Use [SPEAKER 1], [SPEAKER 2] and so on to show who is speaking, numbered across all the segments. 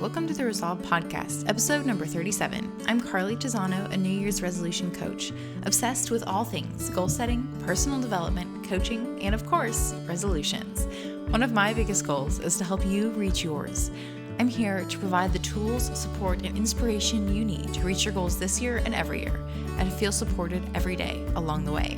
[SPEAKER 1] welcome to the Resolve Podcast, episode number 37. I'm Carly Tizano, a New Year's resolution coach, obsessed with all things goal setting, personal development, coaching, and of course, resolutions. One of my biggest goals is to help you reach yours. I'm here to provide the tools, support, and inspiration you need to reach your goals this year and every year, and to feel supported every day along the way.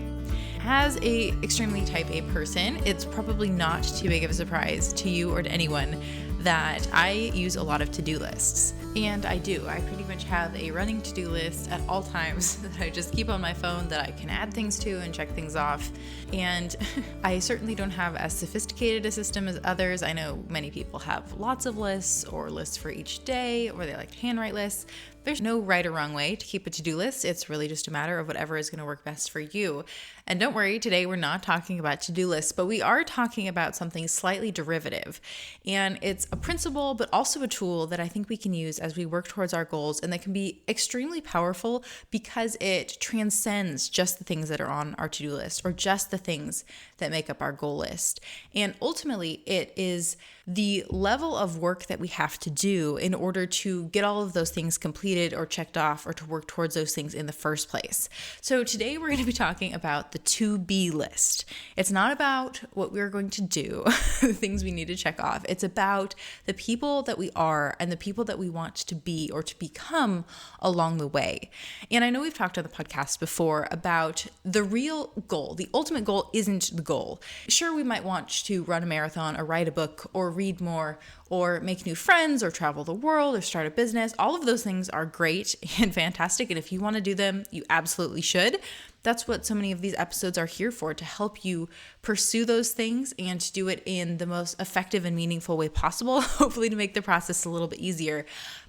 [SPEAKER 1] As a extremely type A person, it's probably not too big of a surprise to you or to anyone that I use a lot of to-do lists. And I do. I pretty much have a running to-do list at all times that I just keep on my phone that I can add things to and check things off. And I certainly don't have as sophisticated a system as others. I know many people have lots of lists or lists for each day, or they like to handwrite lists. There's no right or wrong way to keep a to-do list. It's really just a matter of whatever is going to work best for you. And don't worry, today we're not talking about to-do lists, but we are talking about something slightly derivative. And it's a principle, but also a tool that I think we can use as we work towards our goals, and that can be extremely powerful because it transcends just the things that are on our to-do list or just the things that make up our goal list. And ultimately, it is the level of work that we have to do in order to get all of those things completed or checked off or to work towards those things in the first place. So today we're going to be talking about the to-be list. It's not about what we're going to do, the things we need to check off. It's about the people that we are and the people that we want to be or to become along the way. And I know we've talked on the podcast before about the real goal. The ultimate goal isn't the goal. Sure, we might want to run a marathon or write a book or read more or make new friends or travel the world or start a business. All of those things are great and fantastic. And if you want to do them, you absolutely should. That's what so many of these episodes are here for, to help you pursue those things and to do it in the most effective and meaningful way possible, hopefully to make the process a little bit easier.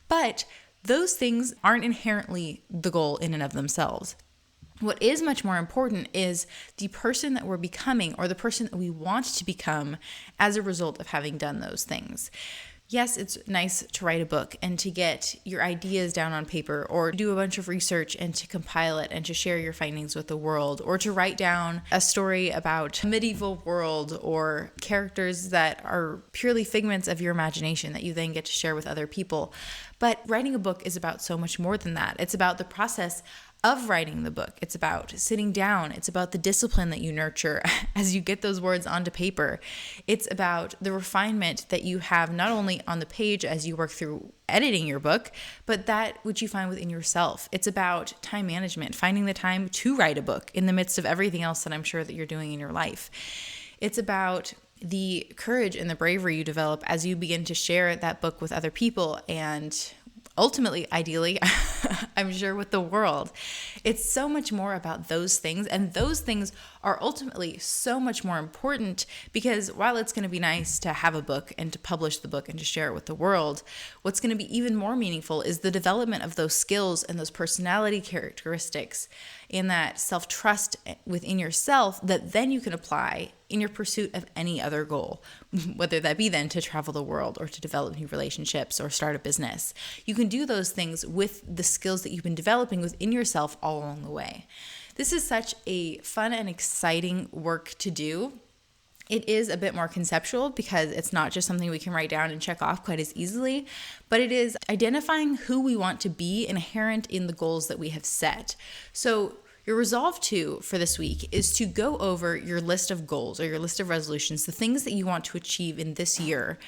[SPEAKER 1] But those things aren't inherently the goal in and of themselves. What is much more important is the person that we're becoming or the person that we want to become as a result of having done those things. Yes, it's nice to write a book and to get your ideas down on paper or do a bunch of research and to compile it and to share your findings with the world, or to write down a story about a medieval world or characters that are purely figments of your imagination that you then get to share with other people. But writing a book is about so much more than that. It's about the process of writing the book. It's about sitting down. It's about the discipline that you nurture as you get those words onto paper. It's about the refinement that you have not only on the page as you work through editing your book, but that which you find within yourself. It's about time management, finding the time to write a book in the midst of everything else that I'm sure that you're doing in your life. It's about the courage and the bravery you develop as you begin to share that book with other people and ultimately, ideally, I'm sure with the world. It's so much more about those things, and those things are ultimately so much more important, because while it's going to be nice to have a book and to publish the book and to share it with the world, what's going to be even more meaningful is the development of those skills and those personality characteristics and that self-trust within yourself that then you can apply in your pursuit of any other goal, whether that be then to travel the world or to develop new relationships or start a business. You can do those things with the skills that you've been developing within yourself all along the way. This is such a fun and exciting work to do. It is a bit more conceptual because it's not just something we can write down and check off quite as easily, but it is identifying who we want to be inherent in the goals that we have set. So your resolve for this week is to go over your list of goals or your list of resolutions, the things that you want to achieve in this year,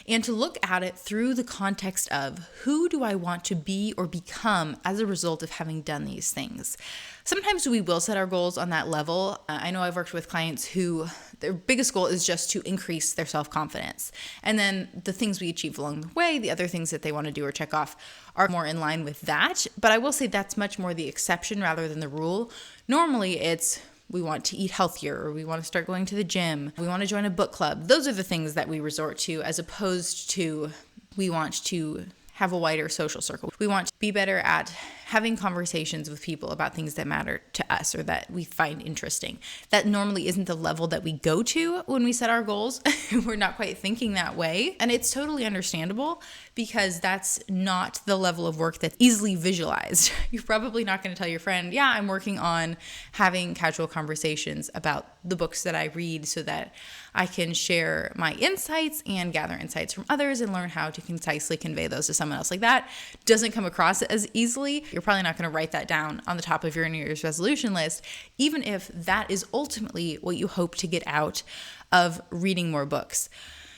[SPEAKER 1] and to look at it through the context of who do I want to be or become as a result of having done these things. Sometimes we will set our goals on that level. I know I've worked with clients who their biggest goal is just to increase their self-confidence. And then the things we achieve along the way, the other things that they want to do or check off, are more in line with that. But I will say that's much more the exception rather than the rule. Normally it's we want to eat healthier, or we want to start going to the gym, we want to join a book club. Those are the things that we resort to, as opposed to we want to have a wider social circle. We want be better at having conversations with people about things that matter to us or that we find interesting. That normally isn't the level that we go to when we set our goals. We're not quite thinking that way. And it's totally understandable because that's not the level of work that's easily visualized. You're probably not going to tell your friend, yeah, I'm working on having casual conversations about the books that I read so that I can share my insights and gather insights from others and learn how to concisely convey those to someone else. Like that doesn't come across as easily. You're probably not going to write that down on the top of your New Year's resolution list, even if that is ultimately what you hope to get out of reading more books.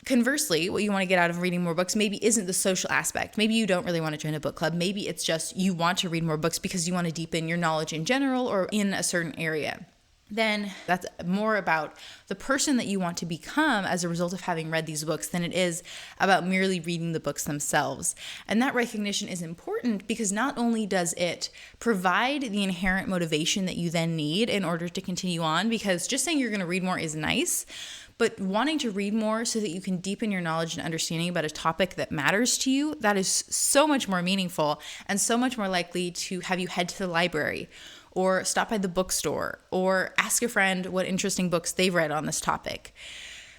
[SPEAKER 1] Conversely, what you want to get out of reading more books maybe isn't the social aspect. Maybe you don't really want to join a book club. Maybe it's just you want to read more books because you want to deepen your knowledge in general or in a certain area. Then that's more about the person that you want to become as a result of having read these books than it is about merely reading the books themselves. And that recognition is important because not only does it provide the inherent motivation that you then need in order to continue on, because just saying you're going to read more is nice, but wanting to read more so that you can deepen your knowledge and understanding about a topic that matters to you, that is so much more meaningful and so much more likely to have you head to the library or stop by the bookstore, or ask a friend what interesting books they've read on this topic.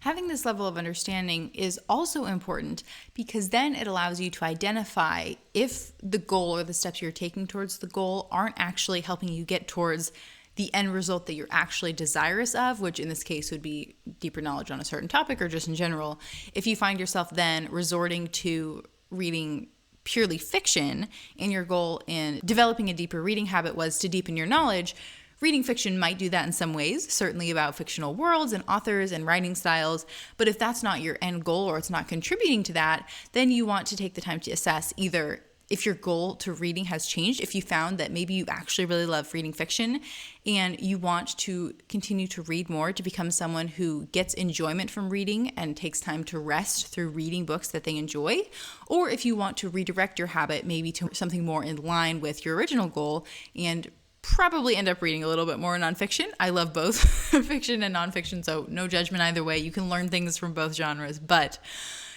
[SPEAKER 1] Having this level of understanding is also important because then it allows you to identify if the goal or the steps you're taking towards the goal aren't actually helping you get towards the end result that you're actually desirous of, which in this case would be deeper knowledge on a certain topic or just in general. If you find yourself then resorting to reading purely fiction and your goal in developing a deeper reading habit was to deepen your knowledge, reading fiction might do that in some ways, certainly about fictional worlds and authors and writing styles. But if that's not your end goal or it's not contributing to that, then you want to take the time to assess either if your goal to reading has changed, if you found that maybe you actually really love reading fiction and you want to continue to read more to become someone who gets enjoyment from reading and takes time to rest through reading books that they enjoy, or if you want to redirect your habit maybe to something more in line with your original goal and probably end up reading a little bit more nonfiction. I love both fiction and nonfiction, so no judgment either way. You can learn things from both genres, but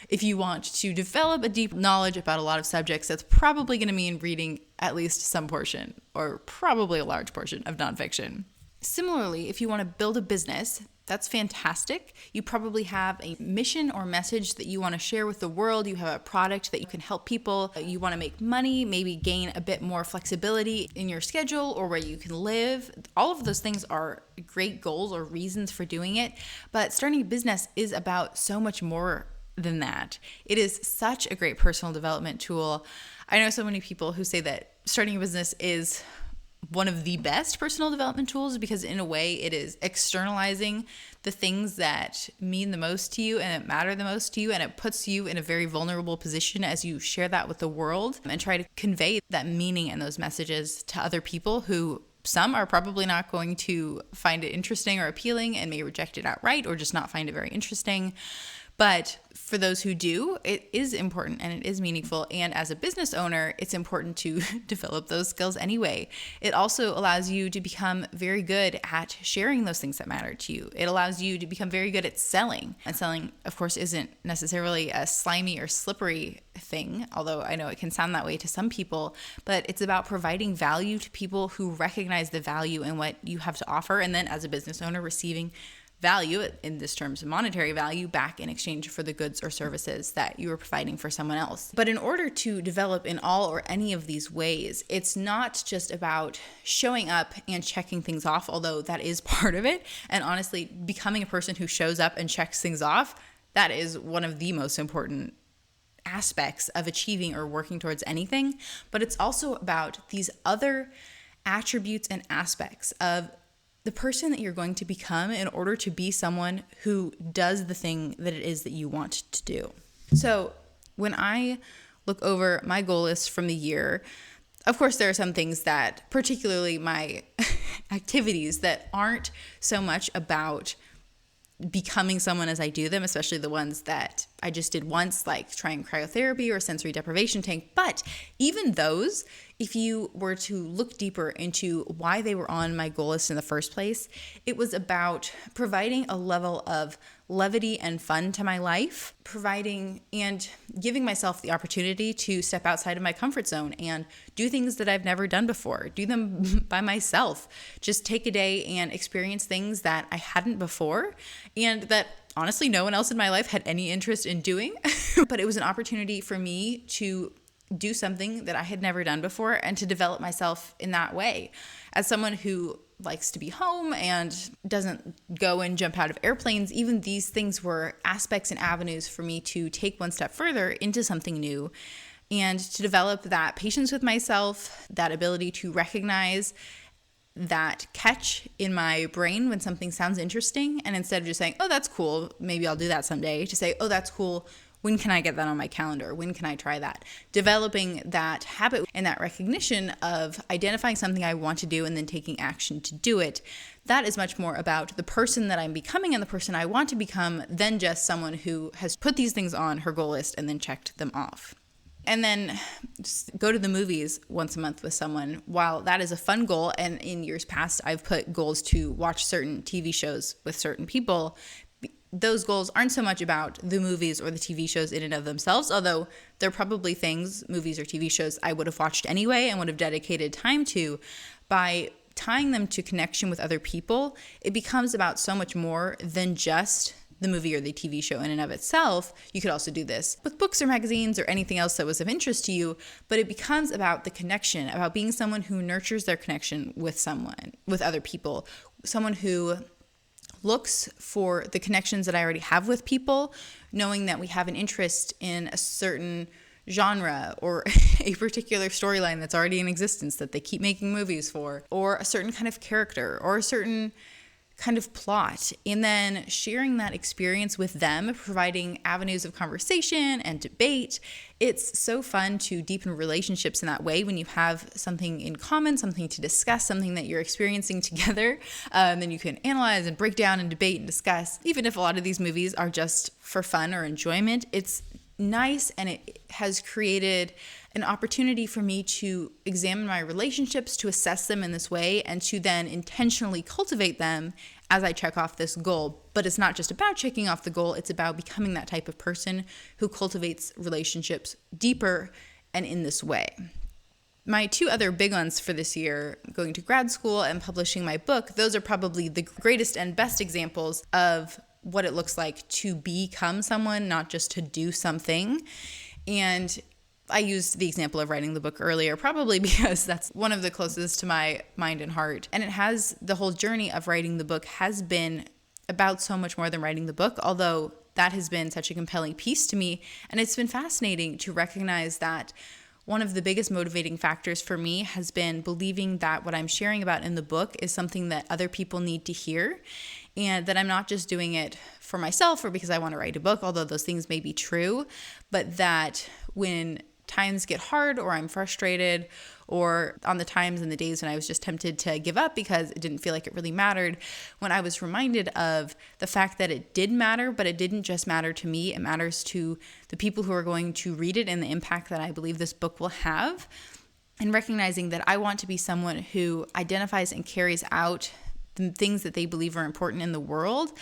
[SPEAKER 1] if you want to develop a deep knowledge about a lot of subjects, that's probably going to mean reading at least some portion or probably a large portion of nonfiction. Similarly, if you want to build a business, that's fantastic. You probably have a mission or message that you want to share with the world. You have a product that you can help people. You want to make money, maybe gain a bit more flexibility in your schedule or where you can live. All of those things are great goals or reasons for doing it. But starting a business is about so much more than that. It is such a great personal development tool. I know so many people who say that starting a business is one of the best personal development tools because in a way it is externalizing the things that mean the most to you and that matter the most to you, and it puts you in a very vulnerable position as you share that with the world and try to convey that meaning and those messages to other people who some are probably not going to find it interesting or appealing and may reject it outright or just not find it very interesting. But for those who do, it is important and it is meaningful. And as a business owner, it's important to develop those skills anyway. It also allows you to become very good at sharing those things that matter to you. It allows you to become very good at selling. And selling, of course, isn't necessarily a slimy or slippery thing, although I know it can sound that way to some people. But it's about providing value to people who recognize the value in what you have to offer. And then as a business owner, receiving value, in this terms, monetary value, back in exchange for the goods or services that you are providing for someone else. But in order to develop in all or any of these ways, it's not just about showing up and checking things off, although that is part of it. And honestly, becoming a person who shows up and checks things off, that is one of the most important aspects of achieving or working towards anything. But it's also about these other attributes and aspects of the person that you're going to become in order to be someone who does the thing that it is that you want to do. So when I look over my goal list from the year, of course, there are some things that, particularly my activities, that aren't so much about becoming someone as I do them, especially the ones that I just did once, like trying cryotherapy or sensory deprivation tank. But even those, if you were to look deeper into why they were on my goal list in the first place, it was about providing a level of levity and fun to my life, providing and giving myself the opportunity to step outside of my comfort zone and do things that I've never done before, do them by myself, just take a day and experience things that I hadn't before and that honestly no one else in my life had any interest in doing. But it was an opportunity for me to do something that I had never done before and to develop myself in that way. As someone who likes to be home and doesn't go and jump out of airplanes, even these things were aspects and avenues for me to take one step further into something new and to develop that patience with myself, that ability to recognize that catch in my brain when something sounds interesting. And instead of just saying, oh, that's cool, maybe I'll do that someday, to say, oh, that's cool, when can I get that on my calendar? When can I try that? Developing that habit and that recognition of identifying something I want to do and then taking action to do it. That is much more about the person that I'm becoming and the person I want to become than just someone who has put these things on her goal list and then checked them off. And then just go to the movies once a month with someone. While that is a fun goal, and in years past, I've put goals to watch certain TV shows with certain people, those goals aren't so much about the movies or the TV shows in and of themselves, although they're probably things, movies or TV shows, I would have watched anyway and would have dedicated time to. By tying them to connection with other people, it becomes about so much more than just the movie or the TV show in and of itself. You could also do this with books or magazines or anything else that was of interest to you, but it becomes about the connection, about being someone who nurtures their connection with someone, with other people, someone who looks for the connections that I already have with people, knowing that we have an interest in a certain genre or a particular storyline that's already in existence that they keep making movies for, or a certain kind of character or a certain kind of plot, and then sharing that experience with them, providing avenues of conversation and debate. It's so fun to deepen relationships in that way when you have something in common, something to discuss, something that you're experiencing together. Then you can analyze and break down and debate and discuss. Even if a lot of these movies are just for fun or enjoyment, it's nice, and it has created an opportunity for me to examine my relationships, to assess them in this way, and to then intentionally cultivate them as I check off this goal. But it's not just about checking off the goal, it's about becoming that type of person who cultivates relationships deeper and in this way. My two other big ones for this year, going to grad school and publishing my book, those are probably the greatest and best examples of what it looks like to become someone, not just to do something. And I used the example of writing the book earlier, probably because that's one of the closest to my mind and heart. And it has, the whole journey of writing the book has been about so much more than writing the book, although that has been such a compelling piece to me. And it's been fascinating to recognize that one of the biggest motivating factors for me has been believing that what I'm sharing about in the book is something that other people need to hear, and that I'm not just doing it for myself or because I want to write a book, although those things may be true, but that when times get hard or I'm frustrated, or on the times and the days when I was just tempted to give up because it didn't feel like it really mattered, when I was reminded of the fact that it did matter, but it didn't just matter to me, it matters to the people who are going to read it and the impact that I believe this book will have, and recognizing that I want to be someone who identifies and carries out the things that they believe are important in the world.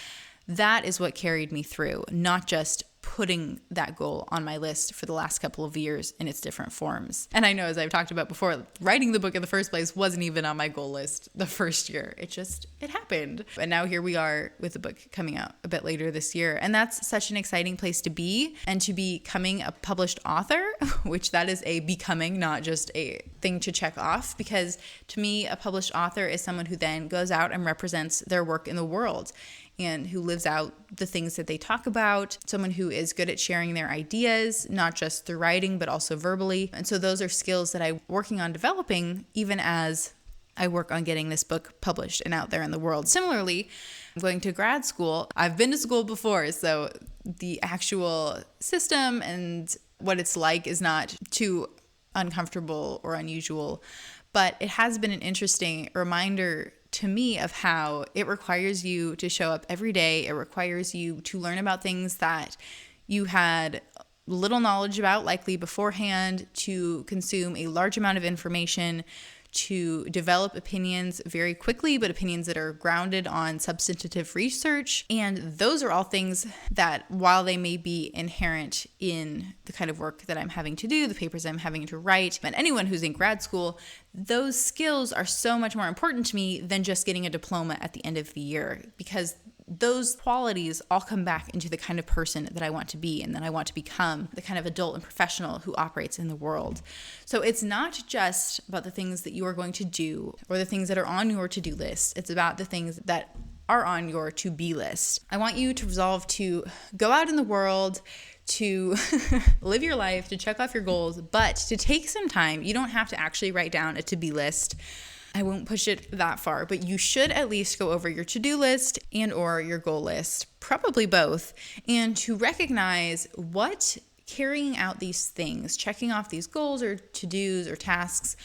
[SPEAKER 1] That is what carried me through, not just putting that goal on my list for the last couple of years in its different forms. And I know, as I've talked about before, writing the book in the first place wasn't even on my goal list the first year. It happened. And now here we are with the book coming out a bit later this year. And that's such an exciting place to be, and to be becoming a published author, which that is a becoming, not just a thing to check off, because to me, a published author is someone who then goes out and represents their work in the world, and who lives out the things that they talk about, someone who is good at sharing their ideas, not just through writing, but also verbally. And so those are skills that I'm working on developing, even as I work on getting this book published and out there in the world. Similarly, I'm going to grad school. I've been to school before, so the actual system and what it's like is not too uncomfortable or unusual, but it has been an interesting reminder to me of how it requires you to show up every day. It requires you to learn about things that you had little knowledge about likely beforehand, to consume a large amount of information, to develop opinions very quickly, but opinions that are grounded on substantive research. And those are all things that, while they may be inherent in the kind of work that I'm having to do, the papers I'm having to write, and anyone who's in grad school, those skills are so much more important to me than just getting a diploma at the end of the year, because those qualities all come back into the kind of person that I want to be and that I want to become, the kind of adult and professional who operates in the world. So it's not just about the things that you are going to do or the things that are on your to-do list. It's about the things that are on your to-be list. I want you to resolve to go out in the world, to live your life, to check off your goals, but to take some time. You don't have to actually write down a to-be list. I won't push it that far, but you should at least go over your to-do list and or your goal list, probably both, and to recognize what carrying out these things, checking off these goals or to-dos or tasks,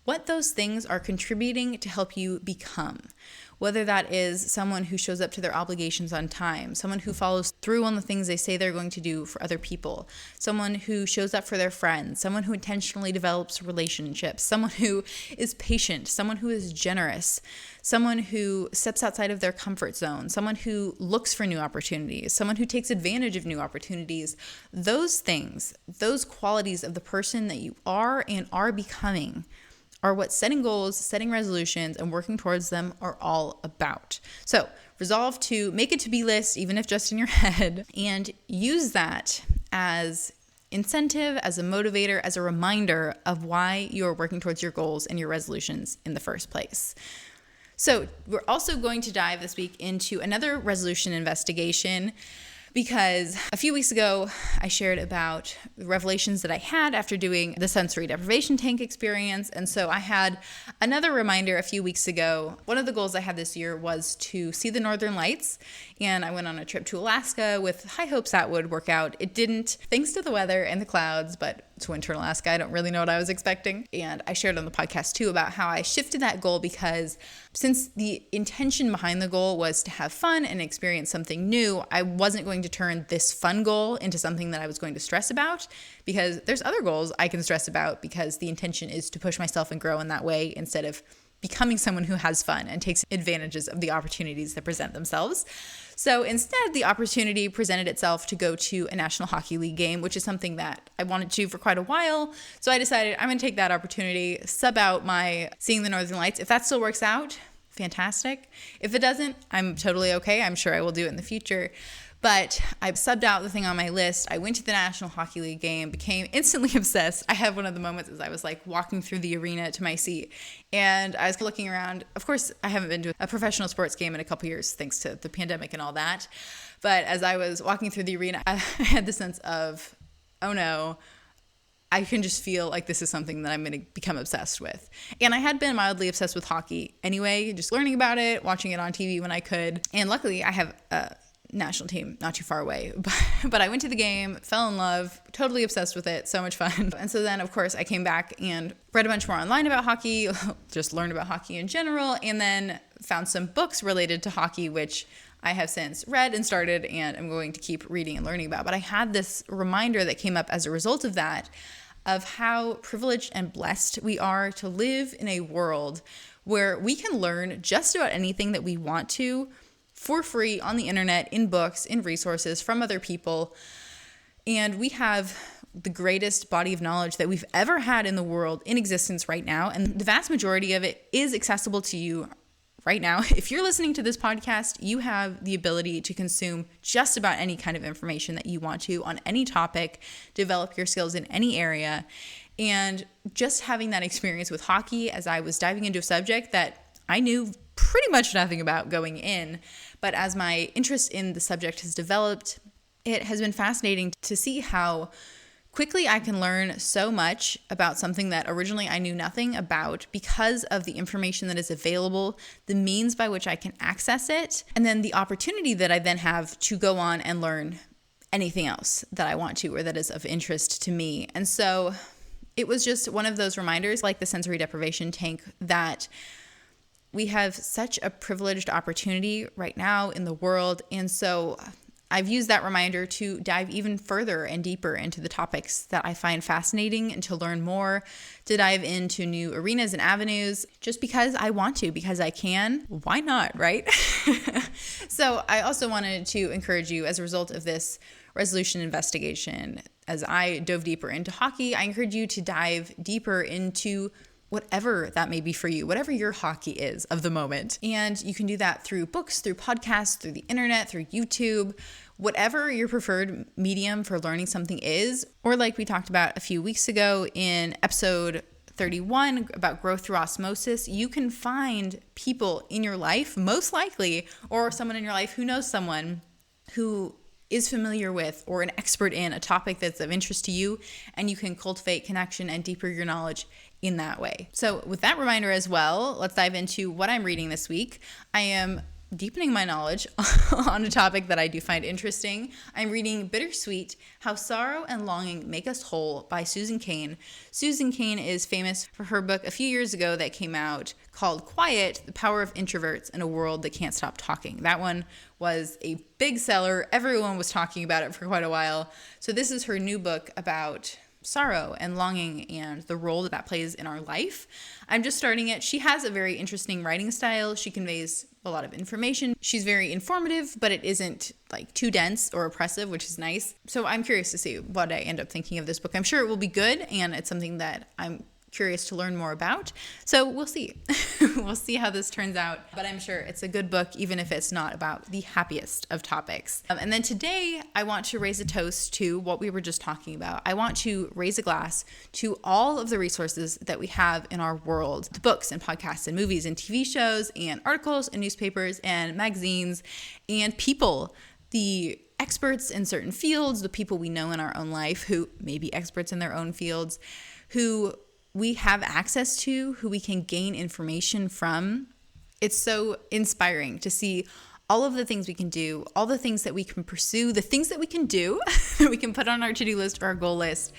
[SPEAKER 1] what those things are contributing to help you become. Whether that is someone who shows up to their obligations on time, someone who follows through on the things they say they're going to do for other people, someone who shows up for their friends, someone who intentionally develops relationships, someone who is patient, someone who is generous, someone who steps outside of their comfort zone, someone who looks for new opportunities, someone who takes advantage of new opportunities. Those things, those qualities of the person that you are and are becoming are what setting goals, setting resolutions, and working towards them are all about. So resolve to make a to-be list, even if just in your head, and use that as incentive, as a motivator, as a reminder of why you're working towards your goals and your resolutions in the first place. So we're also going to dive this week into another resolution investigation, because a few weeks ago, I shared about the revelations that I had after doing the sensory deprivation tank experience. And so I had another reminder a few weeks ago. One of the goals I had this year was to see the Northern Lights. And I went on a trip to Alaska with high hopes that would work out. It didn't, thanks to the weather and the clouds, but it's winter in Alaska. I don't really know what I was expecting. And I shared on the podcast too about how I shifted that goal, because since the intention behind the goal was to have fun and experience something new, I wasn't going to turn this fun goal into something that I was going to stress about, because there's other goals I can stress about, because the intention is to push myself and grow in that way instead of becoming someone who has fun and takes advantages of the opportunities that present themselves. So instead, the opportunity presented itself to go to a National Hockey League game, which is something that I wanted to do for quite a while. So I decided I'm going to take that opportunity, sub out my seeing the Northern Lights. If that still works out, fantastic. If it doesn't, I'm totally okay. I'm sure I will do it in the future. But I subbed out the thing on my list. I went to the National Hockey League game, became instantly obsessed. I had one of the moments as I was like walking through the arena to my seat, and I was looking around. Of course, I haven't been to a professional sports game in a couple years thanks to the pandemic and all that. But as I was walking through the arena, I had the sense of, oh no, I can just feel like this is something that I'm going to become obsessed with. And I had been mildly obsessed with hockey anyway, just learning about it, watching it on TV when I could. And luckily, I have a national team not too far away. But I went to the game, fell in love, totally obsessed with it, so much fun. And so then, of course, I came back and read a bunch more online about hockey, just learned about hockey in general, and then found some books related to hockey, which I have since read and started and I'm going to keep reading and learning about. But I had this reminder that came up as a result of that, of how privileged and blessed we are to live in a world where we can learn just about anything that we want to for free on the internet, in books, in resources from other people. And we have the greatest body of knowledge that we've ever had in the world in existence right now. And the vast majority of it is accessible to you right now. If you're listening to this podcast, you have the ability to consume just about any kind of information that you want to on any topic, develop your skills in any area. And just having that experience with hockey as I was diving into a subject that I knew pretty much nothing about going in, but as my interest in the subject has developed, it has been fascinating to see how quickly I can learn so much about something that originally I knew nothing about because of the information that is available, the means by which I can access it, and then the opportunity that I then have to go on and learn anything else that I want to or that is of interest to me. And so it was just one of those reminders, like the sensory deprivation tank, that we have such a privileged opportunity right now in the world. And so I've used that reminder to dive even further and deeper into the topics that I find fascinating and to learn more, to dive into new arenas and avenues just because I want to, because I can. Why not, right? So I also wanted to encourage you, as a result of this resolution investigation, as I dove deeper into hockey, I encourage you to dive deeper into whatever that may be for you, whatever your hockey is of the moment. And you can do that through books, through podcasts, through the internet, through YouTube, whatever your preferred medium for learning something is. Or like we talked about a few weeks ago in episode 31 about growth through osmosis, you can find people in your life, most likely, or someone in your life who knows someone who is familiar with or an expert in a topic that's of interest to you, and you can cultivate connection and deeper your knowledge in that way. So with that reminder as well, let's dive into what I'm reading this week. I am deepening my knowledge on a topic that I do find interesting. I'm reading Bittersweet: How Sorrow and Longing Make Us Whole by Susan Cain. Susan Cain is famous for her book a few years ago that came out called Quiet: The Power of Introverts in a World That Can't Stop Talking. That one was a big seller. Everyone was talking about it for quite a while. So this is her new book about sorrow and longing and the role that plays in our life. I'm just starting it. She has a very interesting writing style. She conveys a lot of information. She's very informative, but it isn't like too dense or oppressive, which is nice. So I'm curious to see what I end up thinking of this book. I'm sure it will be good, and it's something that I'm curious to learn more about. So we'll see. We'll see how this turns out. But I'm sure it's a good book, even if it's not about the happiest of topics. And then today, I want to raise a toast to what we were just talking about. I want to raise a glass to all of the resources that we have in our world, the books and podcasts and movies and TV shows and articles and newspapers and magazines and people, the experts in certain fields, the people we know in our own life who may be experts in their own fields, who we have access to, who we can gain information from. It's so inspiring to see all of the things we can do, all the things that we can pursue, the things that we can do, that we can put on our to-do list or our goal list,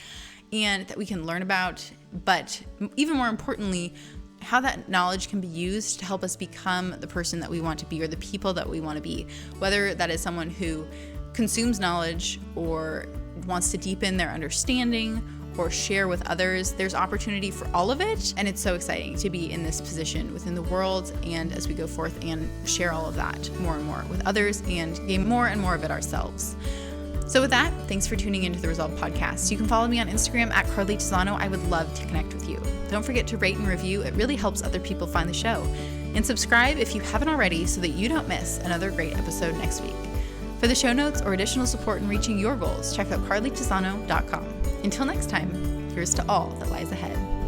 [SPEAKER 1] and that we can learn about. But even more importantly, how that knowledge can be used to help us become the person that we want to be or the people that we want to be, whether that is someone who consumes knowledge or wants to deepen their understanding or share with others. There's opportunity for all of it, and it's so exciting to be in this position within the world, and as we go forth and share all of that more and more with others and gain more and more of it ourselves. So with that, thanks for tuning into the Resolve Podcast. You can follow me on Instagram at Carly Tizano. I would love to connect with you. Don't forget to rate and review. It really helps other people find the show. And subscribe if you haven't already so that you don't miss another great episode next week. For the show notes or additional support in reaching your goals, check out carlytizano.com. Until next time, here's to all that lies ahead.